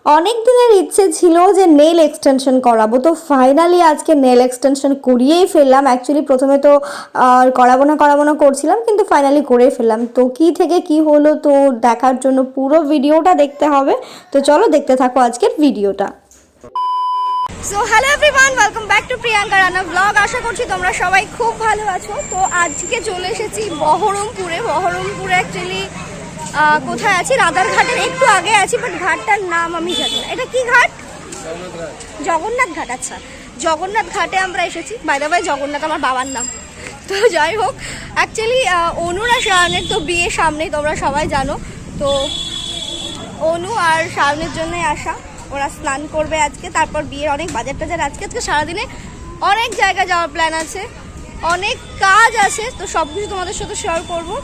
অনেক দিনের ইচ্ছে ছিল যে নেল এক্সটেনশন করাবো, তো ফাইনালি আজকে নেল এক্সটেনশন করিয়েই ফেললাম। অ্যাকচুয়ালি প্রথমে তো করাবো না করছিলাম, কিন্তু ফাইনালি করে ফেললাম। তো কি থেকে কি হলো তো দেখার জন্য পুরো ভিডিওটা দেখতে হবে। তো চলো দেখতে থাকো আজকের ভিডিওটা। So hello everyone, welcome back to Priyanka Rana blog. আশা করছি তোমরা সবাই খুব ভালো আছো। তো আজকে চলে এসেছি বহরমপুরে। অ্যাকচুয়ালি কোথায় আছি, রাধারঘাটের একটু আগে আছি, বাট ঘাটটার নাম আমি জানি না। এটা কি ঘাট? জগন্নাথ ঘাট। আচ্ছা, জগন্নাথ ঘাটে আমরা এসেছি। বাই দ্য ওয়ে, জগন্নাথ আমার বাবার নাম। তো যাই হোক, অ্যাকচুয়ালি অনুরা শায়নের তো বিয়ে সামনেই, তোমরা সবাই জানো। তো অনু আর শায়নের জন্যই আসা। ওরা স্নান করবে আজকে, তারপর বিয়ের অনেক বাজার টাজার আজকে সারাদিনে অনেক জায়গায় যাওয়ার প্ল্যান আছে, অনেক কাজ আছে। তো সব কিছু তোমাদের সাথে শেয়ার করবো,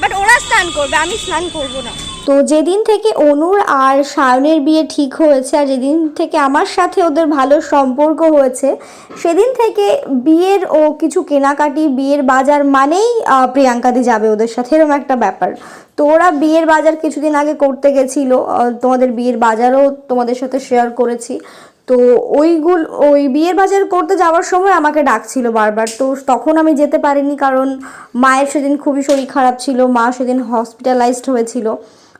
বাট ওরা স্নান করবে, আমি স্নান করবো না। তো যেদিন থেকে অনুর আর শায়নের বিয়ে ঠিক হয়েছে, আর যেদিন থেকে আমার সাথে ওদের ভালো সম্পর্ক হয়েছে, সেদিন থেকে বিয়ের ও কিছু কেনাকাটি, বিয়ের বাজার মানেই প্রিয়াঙ্কাদি যাবে ওদের সাথে, এরকম একটা ব্যাপার। তো ওরা বিয়ের বাজার কিছুদিন আগে করতে গেছিলো, তোমাদের বিয়ের বাজারও তোমাদের সাথে শেয়ার করেছি। তো ওই বিয়ের বাজার করতে যাওয়ার সময় আমাকে ডাকছিল বারবার। তো তখন আমি যেতে পারিনি, কারণ মায়ের সেদিন খুবই শরীর খারাপ ছিল, মা সেদিন হসপিটালাইজড হয়েছিল,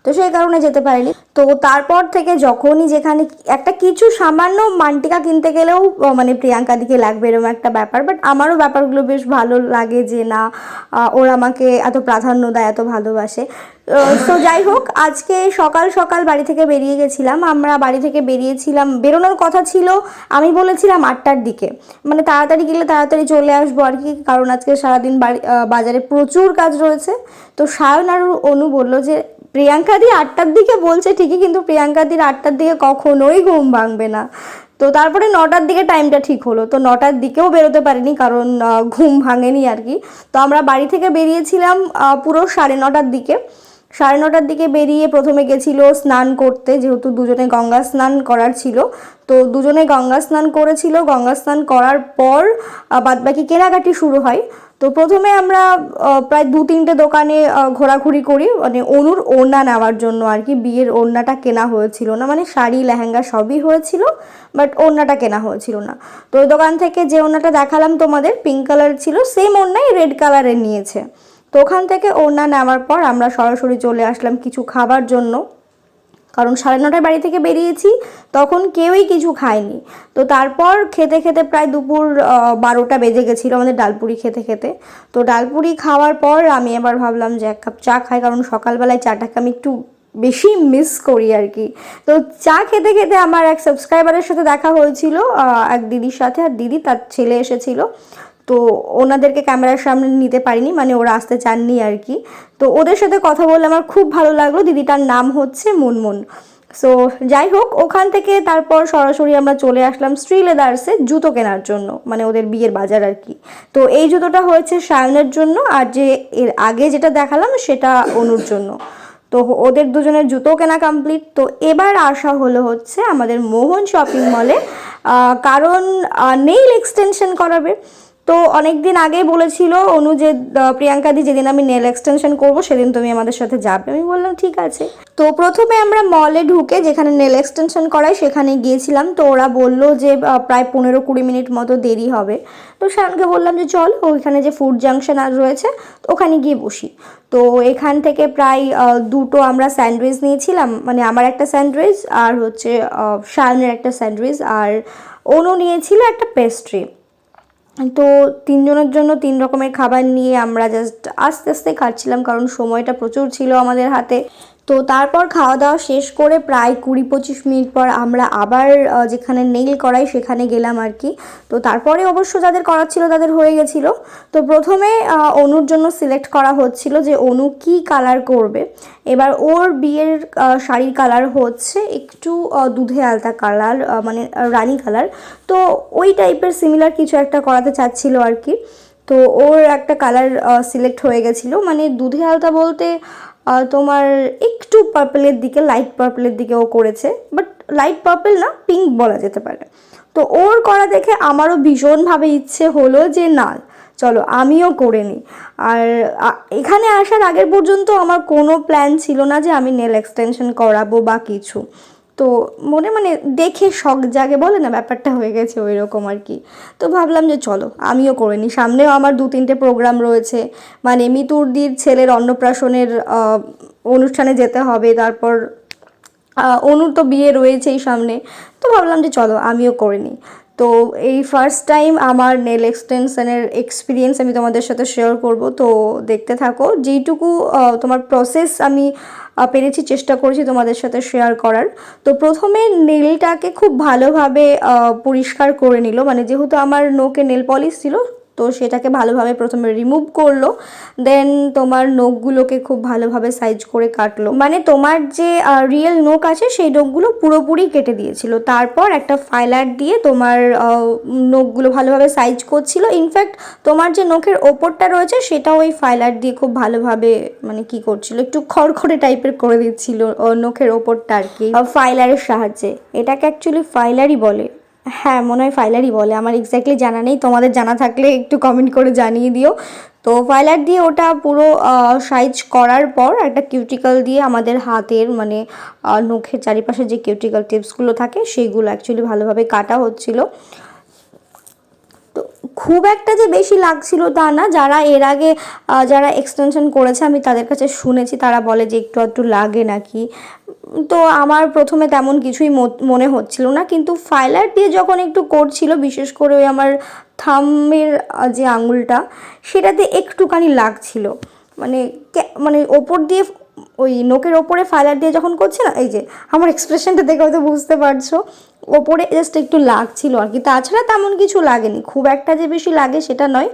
তো সেই কারণে যেতে পারিনি। তো তারপর থেকে যখনই যেখানে একটা কিছু সামান্য মান্টিকা কিনতে গেলেও মানে প্রিয়াঙ্কা দিকে লাগবে, এরকম একটা ব্যাপার। বাট আমারও ব্যাপারগুলো বেশ ভালো লাগে যে না, ওরা আমাকে এত প্রাধান্য দেয়, এত ভালোবাসে। তো যাই হোক, আজকে সকাল সকাল বাড়ি থেকে বেরিয়ে গেছিলাম। আমরা বাড়ি থেকে বেরোনোর কথা ছিল, আমি বলেছিলাম 8টার দিকে, মানে তাড়াতাড়ি গেলে তাড়াতাড়ি চলে আসবো আর কি, কারণ আজকে সারাদিন বাজারে প্রচুর কাজ রয়েছে। তো সায়ন আর অনু বললো যে প্রিয়াঙ্কাদি 8টার দিকে বলছে ঠিকই, কিন্তু প্রিয়াঙ্কাদির 8টার দিকে কখনোই ঘুম ভাঙবে না। তো তারপরে 9টার দিকে টাইমটা ঠিক হলো। তো 9টার দিকেও বেরোতে পারিনি, কারণ ঘুম ভাঙেনি আর কি। তো আমরা বাড়ি থেকে বেরিয়েছিলাম পুরো 9:30টার দিকে। 9:30টার দিকে বেরিয়ে প্রথমে গেছিলো স্নান করতে, যেহেতু দুজনে গঙ্গা স্নান করার ছিল। তো দুজনে গঙ্গা স্নান করেছিল। গঙ্গা স্নান করার পর বাদবাকি কেনাকাটি শুরু হয়। তো প্রথমে আমরা প্রায় 2-3টে দোকানে ঘোরাঘুরি করি, মানে অনুর ওড়না নেওয়ার জন্য আর কি। বিয়ের ওড়নাটা কেনা হয়েছিল না, মানে শাড়ি লেহেঙ্গা সবই হয়েছিল, বাট ওড়নাটা কেনা হয়েছিল না। তো ওই দোকান থেকে যে ওড়নাটা দেখালাম তোমাদের, পিঙ্ক কালার ছিল, সেম ওড়নাই রেড কালারের নিয়েছে। তো ওখান থেকে ওড়না নেওয়ার পর আমরা সরাসরি চলে আসলাম কিছু খাবার জন্য, কারণ 9:30টায় বাড়ি থেকে বেরিয়েছি, তখন কেউই কিছু খায়নি। তো তারপর খেতে খেতে প্রায় দুপুর 12টা বেজে গেছিলো আমাদের ডালপুরি খেতে খেতে। তো ডালপুরি খাওয়ার পর আমি এবার ভাবলাম যে 1 কাপ চা খাই, কারণ সকালবেলায় চাটাকে আমি একটু বেশি মিস করি আর কি। তো চা খেতে খেতে আমার এক সাবস্ক্রাইবারের সাথে দেখা হয়েছিল, এক দিদির সাথে, আর দিদি তার ছেলে এসেছিল। তো ওনাদেরকে ক্যামেরার সামনে নিতে পারিনি, মানে ওরা আসতে চাননি আর কি। তো ওদের সাথে কথা বলে আমার খুব ভালো লাগলো। দিদিটার নাম হচ্ছে মুনমুন। সো যাই হোক, ওখান থেকে তারপর সরাসরি আমরা চলে আসলাম শ্রী লেদার্সে জুতো কেনার জন্য, মানে ওদের বিয়ের বাজার আর কি। তো এই জুতোটা হয়েছে সায়নের জন্য, আর যে এর আগে যেটা দেখালাম সেটা অনুর জন্য। তো ওদের দুজনের জুতো কেনা কমপ্লিট। তো এবার আসা হলো হচ্ছে আমাদের মোহন শপিং মলে, কারণ নেইল এক্সটেনশন করাবে। তো অনেক দিন আগেই বলেছিল অনু যে প্রিয়াঙ্কাদি যেদিন আমি নেল এক্সটেনশন করবো সেদিন তুমি আমাদের সাথে যাবে। আমি বললাম ঠিক আছে। তো প্রথমে আমরা মলে ঢুকে যেখানে নেল এক্সটেনশন করাই সেখানে গিয়েছিলাম। তো ওরা বললো যে প্রায় 15-20 মিনিট মতো দেরি হবে। তো শানকে বললাম যে চল, ওইখানে যে ফুড জাংশন আর রয়েছে ওখানে গিয়ে বসি। তো এখান থেকে প্রায় 2টো আমরা স্যান্ডউইচ নিয়েছিলাম, মানে আমার একটা স্যান্ডউইচ আর হচ্ছে শায়নের একটা স্যান্ডউইচ, আর অনু নিয়েছিল একটা পেস্ট্রি। তো 3জনের জন্য 3 রকমের খাবার নিয়ে আমরা জাস্ট আস্তে আস্তে খাচ্ছিলাম, কারণ সময়টা প্রচুর ছিল আমাদের হাতে। তো তারপর খাওয়া দাওয়া শেষ করে প্রায় 20-25 মিনিট পর আমরা আবার যেখানে নেইল করাই সেখানে গেলাম আর কি। তো তারপরে অবশ্য যাদের করার ছিল তাদের হয়ে গেছিলো। তো প্রথমে অনুর জন্য সিলেক্ট করা হচ্ছিল যে অনু কি কালার করবে। এবার ওর বিয়ের শাড়ির কালার হচ্ছে একটু দুধে আলতা কালার, মানে রানি কালার। তো ওই টাইপের সিমিলার কিছু একটা করাতে চাচ্ছিল আর কি। তো ওর একটা কালার সিলেক্ট হয়ে গেছিলো, মানে দুধে আলতা বলতে তোমার একটু পার্পলের দিকে, লাইট পার্পলের দিকে ও করেছে, বাট লাইট পার্পল না, পিঙ্ক বলা যেতে পারে। তো ওর করা দেখে আমারও ভীষণভাবে ইচ্ছে হলো যে না চলো আমিও করে নিই। আর এখানে আসার আগের পর্যন্ত আমার কোনো প্ল্যান ছিল না যে আমি নেল এক্সটেনশন করাবো বা কিছু। তো মনে মানে দেখে শখ জাগে বলে না, ব্যাপারটা হয়ে গেছে ওই রকম আর কি। তো ভাবলাম যে চলো আমিও করে নিই, সামনেও আমার 2-3টে প্রোগ্রাম রয়েছে, মানে মিতুরদির ছেলের অন্নপ্রাশনের অনুষ্ঠানে যেতে হবে, তারপর অনুর তো বিয়ে রয়েছেই সামনে। তো ভাবলাম যে চলো আমিও করে নিই। তো এই ফার্স্ট টাইম আমার নেল এক্সটেনশনের এক্সপিরিয়েন্স আমি তোমাদের সাথে শেয়ার করব, তো দেখতে থাকো। যেইটুকু তোমার প্রসেস আমি পেরেছি, চেষ্টা করেছি তোমাদের সাথে শেয়ার করার। তো প্রথমে নেলটাকে খুব ভালোভাবে পরিষ্কার করে নিল, মানে যেহেতু আমার নোকে নেল পলিশ ছিল, তো সেটাকে ভালোভাবে প্রথমে রিমুভ করলো, দেন তোমার নখগুলোকে খুব ভালোভাবে সাইজ করে কাটলো, মানে তোমার যে রিয়েল নখ আছে সেই নখগুলো পুরোপুরি কেটে দিয়েছিল। তারপর একটা ফাইলার দিয়ে তোমার নখগুলো ভালোভাবে সাইজ করছিল। ইনফ্যাক্ট তোমার যে নখের ওপরটা রয়েছে সেটাও ওই ফাইলার দিয়ে খুব ভালোভাবে মানে কি করছিল, একটু খড়খড়ে টাইপের করে দিচ্ছিল নখের ওপরটা আর কি, ফাইলারের সাহায্যে। এটাকে অ্যাকচুয়ালি ফাইলারই বলে, হ্যাঁ মনে হয় ফাইলারই বলে, আমার এক্স্যাক্টলি জানা নেই, তোমাদের জানা থাকলে একটু কমেন্ট করে জানিয়ে দিও। তো ফাইলার দিয়ে ওটা পুরো সাইজ করার পর একটা কিউটিকল দিয়ে আমাদের হাতের মানে নখের চারিপাশে যে কিউটিকল টিপসগুলো থাকে সেইগুলো অ্যাকচুয়ালি ভালোভাবে কাটা হচ্ছিল। তো খুব একটা যে বেশি লাগছিল তা না, যারা এর আগে যারা এক্সটেনশন করেছে আমি তাদের কাছে শুনেছি, তারা বলে যে একটু একটু লাগে নাকি। তো আমার প্রথমে তেমন কিছুই মনে হচ্ছিল না, কিন্তু ফাইলার দিয়ে যখন একটু করছিল, বিশেষ করে ওই আমার থাম্বের যে আঙুলটা সেটাতে একটুখানি লাগছিল, মানে মানে ওপর দিয়ে ওই নোকের ওপরে ফাইলার দিয়ে যখন করছে না, এই যে আমার এক্সপ্রেশনটা দেখে হয়তো বুঝতে পারছো, ওপরে জাস্ট একটু লাগছিল আর কি, তাছাড়া তেমন কিছু লাগেনি, খুব একটা যে বেশি লাগে সেটা নয়।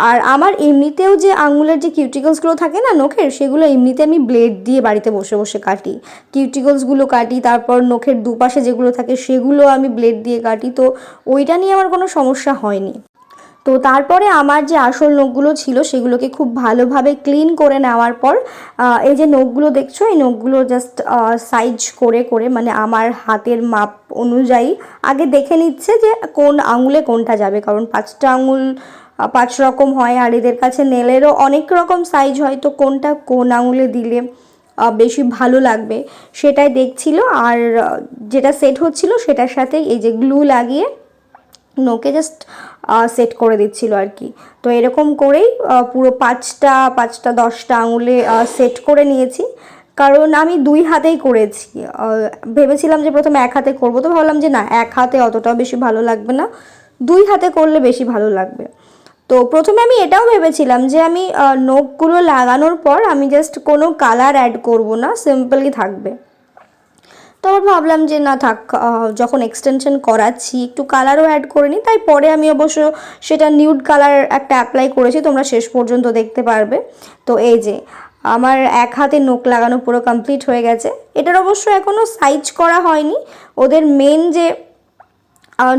আর আমার এমনিতেও যে আঙুলের যে কিউটিকলসগুলো থাকে না নখের, সেগুলো এমনিতে আমি ব্লেড দিয়ে বাড়িতে বসে বসে কাটি, কিউটিকলসগুলো কাটি, তারপর নখের দুপাশে যেগুলো থাকে সেগুলো আমি ব্লেড দিয়ে কাটি, তো ওইটা নিয়ে আমার কোনো সমস্যা হয়নি। তো তারপরে আমার যে আসল নখগুলো ছিল সেগুলোকে খুব ভালোভাবে ক্লিন করে নেওয়ার পর এই যে নখগুলো দেখছো, এই নখগুলো জাস্ট সাইজ করে করে মানে আমার হাতের মাপ অনুযায়ী আগে দেখে নিচ্ছে যে কোন আঙুলে কোনটা যাবে, কারণ 5টা আঙুল 5 রকম হয়, আর এদের কাছে নেলেরও অনেক রকম সাইজ হয়, তো কোনটা কোন আঙুলে দিলে বেশি ভালো লাগবে সেটাই দেখছিল। আর যেটা সেট হচ্ছিল সেটার সাথে এই যে গ্লু লাগিয়ে নোকে জাস্ট সেট করে দিচ্ছিল আর কি। তো এরকম করেই পুরো 5টা 10টা আঙুলে সেট করে নিয়েছি, কারণ আমি 2 হাতেই করেছি। ভেবেছিলাম যে প্রথমে 1 হাতে করবো, তো ভাবলাম যে না 1 হাতে অতটাও বেশি ভালো লাগবে না, 2 হাতে করলে বেশি ভালো লাগবে। তো প্রথমে আমি এটাও ভেবেছিলাম যে আমি নখগুলো লাগানোর পর আমি জাস্ট কোনো কালার অ্যাড করব না, সিম্পলই থাকবে। তো আবার ভাবলাম যে না থাক, যখন এক্সটেনশন করাচ্ছি একটু কালারও অ্যাড করে নিই, তাই পরে আমি অবশ্য সেটা নিউড কালার একটা অ্যাপ্লাই করেছি, তোমরা শেষ পর্যন্ত দেখতে পারবে। তো এই যে আমার 1 হাতে নখ লাগানো পুরো কমপ্লিট হয়ে গেছে। এটার অবশ্য এখনও সাইজ করা হয়নি, ওদের মেন যে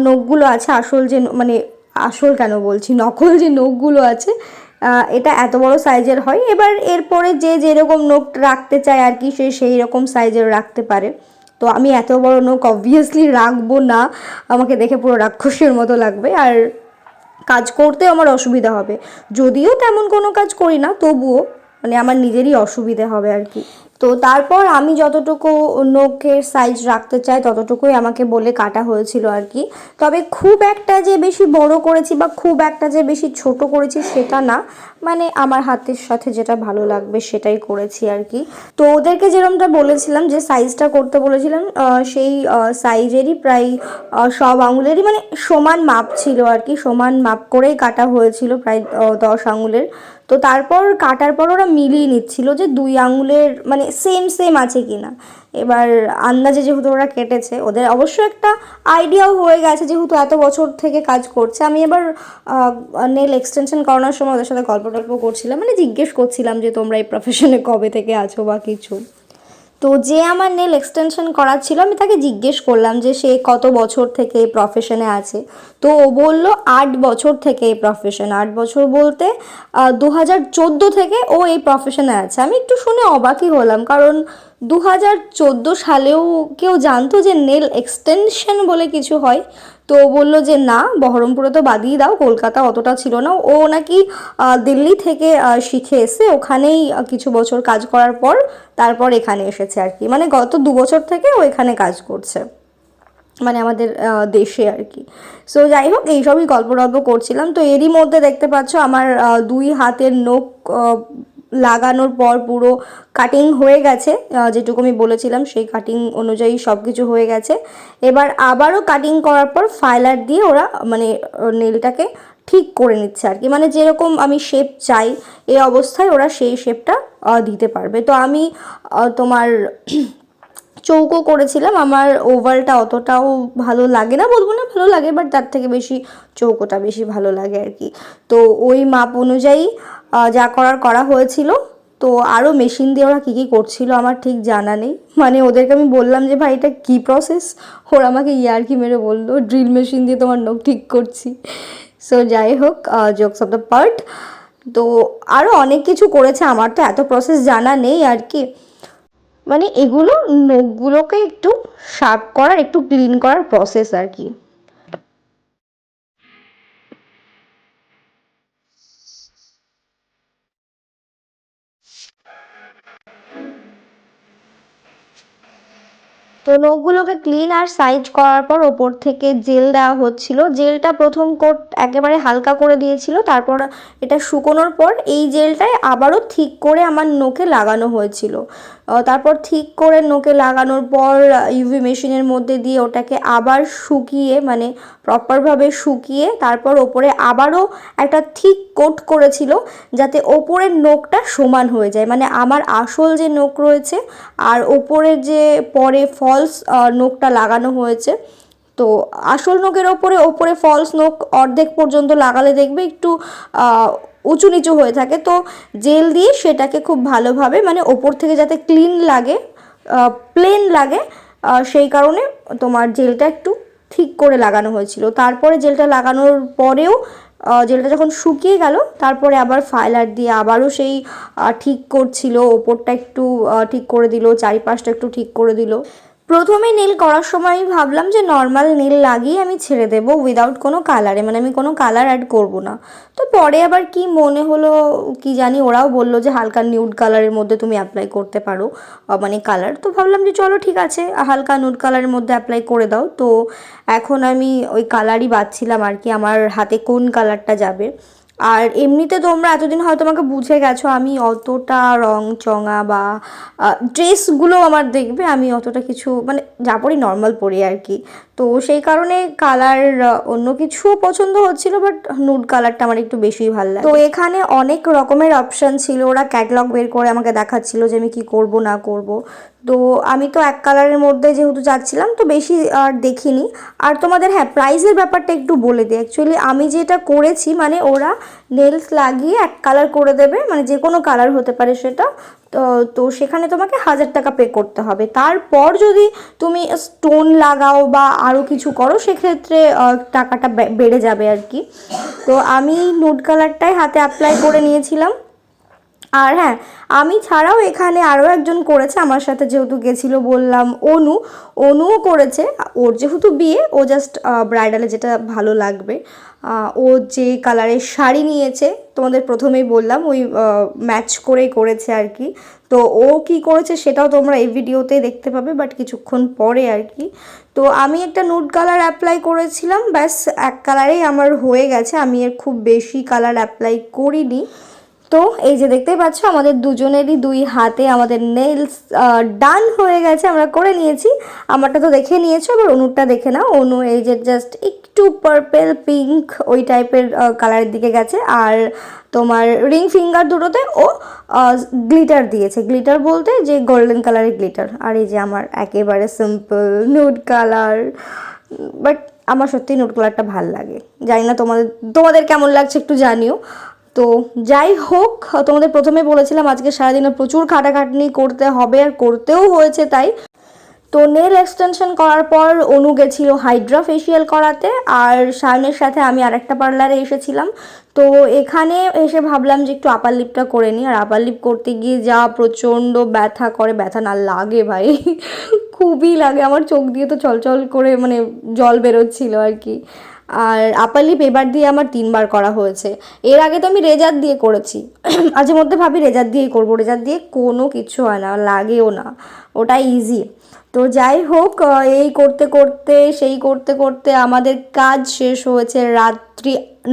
নখগুলো আছে, আসল যে মানে আসল কেন বলছি, নকল যে নখগুলো আছে, এটা এত বড় সাইজের হয়। এবার এরপরে যে যেরকম নখ রাখতে চায় আর কি, সে সেই রকম সাইজের রাখতে পারে। তো আমি এত বড় নখ অবভিয়াসলি রাখবো না, আমাকে দেখে পুরো রাক্ষসের মতো লাগবে, আর কাজ করতেও আমার অসুবিধা হবে। যদিও তেমন কোনো কাজ করি না, তবুও মানে আমার নিজেরই অসুবিধে হবে আর কি। তো তারপর আমি যতটুকু নখের সাইজ রাখতে চাই ততটুকুই আমাকে বলে কাটা হয়েছিল আর কি। তবে খুব একটা যে বেশি বড় করেছি বা খুব একটা যে বেশি ছোট করেছি সেটা না, মানে আমার হাতের সাথে যেটা ভালো লাগবে সেটাই করেছি আর কি। তো ওদেরকে যেরকমটা বলেছিলাম যে সাইজটা করতে বলেছিলাম, সেই সাইজেরই প্রায় সব আঙুলেরই মানে সমান মাপ ছিল আর কি, সমান মাপ করেই কাটা হয়েছিল প্রায় 10 আঙুলের। তো তারপর কাটার পর ওরা মিলিয়ে নিচ্ছিল যে 2 আঙুলের মানে সেম সেম আছে কি না। এবার আন্দাজে যেহেতু ওরা কেটেছে, ওদের অবশ্য একটা আইডিয়াও হয়ে গেছে যেহেতু এত বছর থেকে কাজ করছে। আমি এবার নেল এক্সটেনশন করানোর সময় ওদের সাথে গল্প টল্প করছিলাম, মানে জিজ্ঞেস করছিলাম যে তোমরা এই প্রফেশনে কবে থেকে আছো বা কিছু। তো যে আমার নেল এক্সটেনশন করাচ্ছিল আমি তাকে জিজ্ঞেস করলাম যে সে কত বছর থেকে এই প্রফেশনে আছে। তো ও বললো 8 বছর থেকে এই প্রফেশন, 8 বছর বলতে 2014 থেকে ও এই প্রফেশনে আছে। আমি একটু শুনে অবাকই হলাম, কারণ 2014 সালেও কেউ জানতো যে নেল এক্সটেনশন বলে কিছু হয়? তো বললো যে না, বহরমপুরে তো বাদিয়ে দাও, কলকাতা অতটা ছিল না। ও নাকি দিল্লি থেকে শিখে এসে ওখানেই কিছু বছর কাজ করার পর তারপর এখানে এসেছে আর কি, মানে গত 2 বছর থেকে ও এখানে কাজ করছে, মানে আমাদের দেশে আর কি। সো যাই হোক, এইসবই গল্প টল্প করছিলাম। তো এরই মধ্যে দেখতে পাচ্ছ আমার 2 হাতের নখ লাগানোর পর পুরো কাটিং হয়ে গেছে, যেটুকু আমি বলেছিলাম সেই কাটিং অনুযায়ী সব কিছু হয়ে গেছে। এবার আবারও কাটিং করার পর ফাইলার দিয়ে ওরা মানে নেলটাকে ঠিক করে নিচ্ছে আর কি, মানে যেরকম আমি শেপ চাই এই অবস্থায় ওরা সেই শেপটা দিতে পারবে। তো আমি তোমার চৌকো করেছিলাম, আমার ওভালটা অতটাও ভালো লাগে না, বলবো না ভালো লাগে, বাট তার থেকে বেশি চৌকোটা বেশি ভালো লাগে আর কি। তো ওই মাপ অনুযায়ী যা করার করা হয়েছিল। তো আরও মেশিন দিয়ে ওরা কী কী করছিল আমার ঠিক জানা নেই, মানে ওদেরকে আমি বললাম যে ভাই এটা কী প্রসেস, ওরা আমাকে ইয়ার্কি মেরে বললো ড্রিল মেশিন দিয়ে তোমার নখ ঠিক করছি। সো যাই হোক, জোকস অফ দ্য পার্ট। তো আরও অনেক কিছু করেছে, আমার তো এত প্রসেস জানা নেই আর কি, মানে এগুলো নখগুলোকে একটু শার্প করার, একটু ক্লিন করার প্রসেস আর কি। তো নখগুলোকে ক্লিন আর সাইজ করার পর ওপর থেকে জেল দেওয়া হচ্ছিল। জেলটা প্রথম কোট একেবারে হালকা করে দিয়েছিল, তারপর এটা শুকোনোর পর এই জেলটাই আবারও ঠিক করে আমার নখে লাগানো হয়েছিল। তারপর ঠিক করে নখে লাগানোর পর ইউভি মেশিনের মধ্যে দিয়ে ওটাকে আবার শুকিয়ে, মানে প্রপারভাবে শুকিয়ে তারপর ওপরে আবারও একটা ঠিক কোট করেছিল যাতে ওপরের নখটা সমান হয়ে যায়, মানে আমার আসল যে নখ রয়েছে আর ওপরে যে পরে ফলস নখটা লাগানো হয়েছে। তো আসল নখের ওপরে ওপরে ফলস নখ অর্ধেক পর্যন্ত লাগালে দেখবে একটু উঁচু নিচু হয়ে থাকে। তো জেল দিয়ে সেটাকে খুব ভালোভাবে, মানে ওপর থেকে যাতে ক্লিন লাগে, প্লেন লাগে, সেই কারণে তোমার জেলটা একটু ঠিক করে লাগানো হয়েছিল। তারপরে জেলটা লাগানোর পরেও জেলটা যখন শুকিয়ে গেল তারপরে আবার ফাইলার দিয়ে আবারও সেই ঠিক করছিল, ওপরটা একটু ঠিক করে দিল, চারিপাশটা একটু ঠিক করে দিল। প্রথমে নীল করার সময় আমি ভাবলাম যে নর্মাল নীল লাগিয়ে আমি ছেড়ে দেবো উইদাউট কোনো কালারে, মানে আমি কোনো কালার অ্যাড করব না। তো পরে আবার কি মনে হলো কি জানি, ওরাও বললো যে হালকা নিউড কালারের মধ্যে তুমি অ্যাপ্লাই করতে পারো, মানে কালার। তো ভাবলাম যে চলো ঠিক আছে, হালকা নিউড কালারের মধ্যে অ্যাপ্লাই করে দাও। তো এখন আমি ওই কালারই বাছছিলাম আর কি, আমার হাতে কোন কালারটা যাবে। আর এমনিতে তোমরা এতদিন হয়তো আমাকে বুঝে গেছো, আমি অতটা রং চঙা বা ড্রেসগুলো আমার দেখবে আমি অতটা কিছু, মানে যা পরি নর্মাল পরি আর কি। তো সেই কারণে কালার অন্য কিছুও পছন্দ হচ্ছিল, বাট নুড কালারটা আমার একটু বেশিই ভালো লাগে। তো এখানে অনেক রকমের অপশান ছিল, ওরা ক্যাটালগ বের করে আমাকে দেখাচ্ছিল যে আমি কি করব না করব। তো আমি তো এক কালারের মধ্যে যেহেতু যাচ্ছিলাম তো বেশি আর দেখিনি। আর তোমাদের হ্যাঁ প্রাইসের ব্যাপারটা একটু বলে দিই, অ্যাকচুয়ালি আমি যেটা করেছি মানে ওরা নেলস লাগিয়ে এক কালার করে দেবে, মানে যে কোনো কালার হতে পারে সেটা। তো তো সেখানে তোমাকে 1000 টাকা পে করতে হবে। তারপর যদি তুমি স্টোন লাগাও বা আরও কিছু করো সেক্ষেত্রে টাকাটা বেড়ে যাবে আর কি। তো আমি নুড কালারটাই হাতে অ্যাপ্লাই করে নিয়েছিলাম। আর হ্যাঁ, আমি ছাড়াও এখানে আরও একজন করেছে আমার সাথে, যেহেতু গেছিলো বললাম অনুও করেছে। ওর যেহেতু বিয়ে, ও জাস্ট ব্রাইডালে যেটা ভালো লাগবে, ও যে কালারের শাড়ি নিয়েছে তোমাদের প্রথমেই বললাম ওই ম্যাচ করেই করেছে আর কি। তো ও কি করেছে সেটাও তোমরা এই ভিডিওতে দেখতে পাবে, বাট কিছুক্ষণ পরে আর কি। তো আমি একটা নুড কালার অ্যাপ্লাই করেছিলাম, ব্যাস এক কালারেই আমার হয়ে গেছে, আমি এর খুব বেশি কালার অ্যাপ্লাই করিনি। তো এই যে দেখতেই পাচ্ছ আমাদের দুজনেরই 2 হাতে আমাদের নেলস ডান হয়ে গেছে, আমরা করে নিয়েছি। আমারটা তো দেখে নিয়েছো, আবার অনুরটা দেখে নাও। অনু এই যে জাস্ট একটু পার্পেল পিঙ্ক ওই টাইপের কালারের দিকে গেছে। আর তোমার রিং ফিঙ্গার দুটোতে ও গ্লিটার দিয়েছে, গ্লিটার বলতে যে গোল্ডেন কালারের গ্লিটার। আর এই যে আমার একেবারে সিম্পল নুড কালার, বাট আমার সত্যি নুড কালারটা ভাল লাগে। জানি না তোমাদের কেমন লাগছে একটু জানিও। তো যাই হোক, তোমাদের প্রথমে বলেছিলাম আজকে সারাদিনে প্রচুর খাটাখাটনি করতে হবে, আর করতেও হয়েছে তাই। তো নেল এক্সটেনশন করার পর অনু গেছিলো হাইড্রা ফেসিয়াল করাতে, আর সায়নের সাথে আমি আরেকটা পার্লারে এসেছিলাম। তো এখানে এসে ভাবলাম যে একটু আপার লিপটা করে নিই, আর আপার লিপ করতে গিয়ে যা প্রচণ্ড ব্যথা করে, ব্যথা না লাগে ভাই খুবই লাগে, আমার চোখ দিয়ে তো চলচল করে মানে জল বেরোচ্ছিল আর কি। আর আপার লিপ এবার দিয়ে আমার 3বার করা হয়েছে। এর আগে তো আমি রেজার দিয়ে করেছি মাঝে মধ্যে ভাবি রেজার দিয়েই করবো, রেজার দিয়ে কোনো কিছু হয় না, লাগেও না, ওটা ইজি। তো যাই হোক, এই করতে করতে সেই করতে করতে আমাদের কাজ শেষ হয়েছে রাত্রি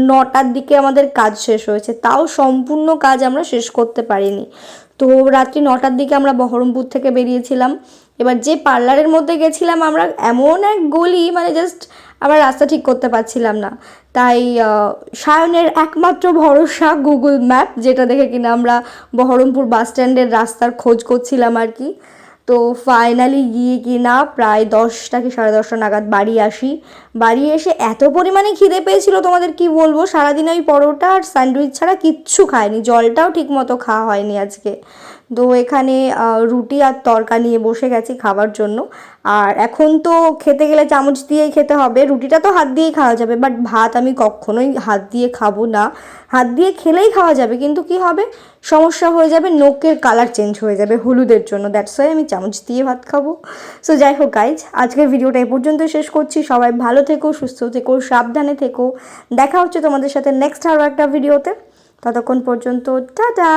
9টার দিকে, আমাদের কাজ শেষ হয়েছে, তাও সম্পূর্ণ কাজ আমরা শেষ করতে পারিনি। তো রাত্রি 9টার দিকে আমরা বহরমপুর থেকে বেরিয়েছিলাম। এবার যে পার্লারের মধ্যে গেছিলাম আমরা, এমন এক গলি মানে জাস্ট আমরা রাস্তা ঠিক করতে পারছিলাম না। তাই সায়নের একমাত্র ভরসা গুগল ম্যাপ, যেটা দেখে কিনা আমরা বহরমপুর বাস স্ট্যান্ডের রাস্তার খোঁজ করছিলাম আর কি। তো ফাইনালি গিয়ে কিনা প্রায় 10টা কি 10:30 নাগাদ বাড়ি আসি। বাড়ি এসে এত পরিমাণে খিদে পেয়েছিল তোমাদের কি বলবো, সারাদিন ওই পরোটা আর স্যান্ডউইচ ছাড়া কিচ্ছু খাইনি, জলটাও ঠিক মতো খাওয়া হয়নি আজকে। তো এখানে রুটি আর তরকা নিয়ে বসে গেছি খাবার জন্য। আর এখন তো খেতে গেলে চামচ দিয়েই খেতে হবে, রুটিটা তো হাত দিয়েই খাওয়া যাবে, বাট ভাত আমি কখনোই হাত দিয়ে খাবো না। হাত দিয়ে খেলেই খাওয়া যাবে, কিন্তু কি হবে, সমস্যা হয়ে যাবে, নোকের কালার চেঞ্জ হয়ে যাবে হলুদের জন্য, দ্যাটস ওয়াই আমি চামচ দিয়ে ভাত খাবো। সো যাই হোক গাইজ, আজকের ভিডিওটা এই পর্যন্ত শেষ করছি। সবাই ভালো থেকো, সুস্থ থেকো, সাবধানে থেকো। দেখা হচ্ছে তোমাদের সাথে নেক্সট আরও একটা ভিডিওতে। ততক্ষণ পর্যন্ত টাটা।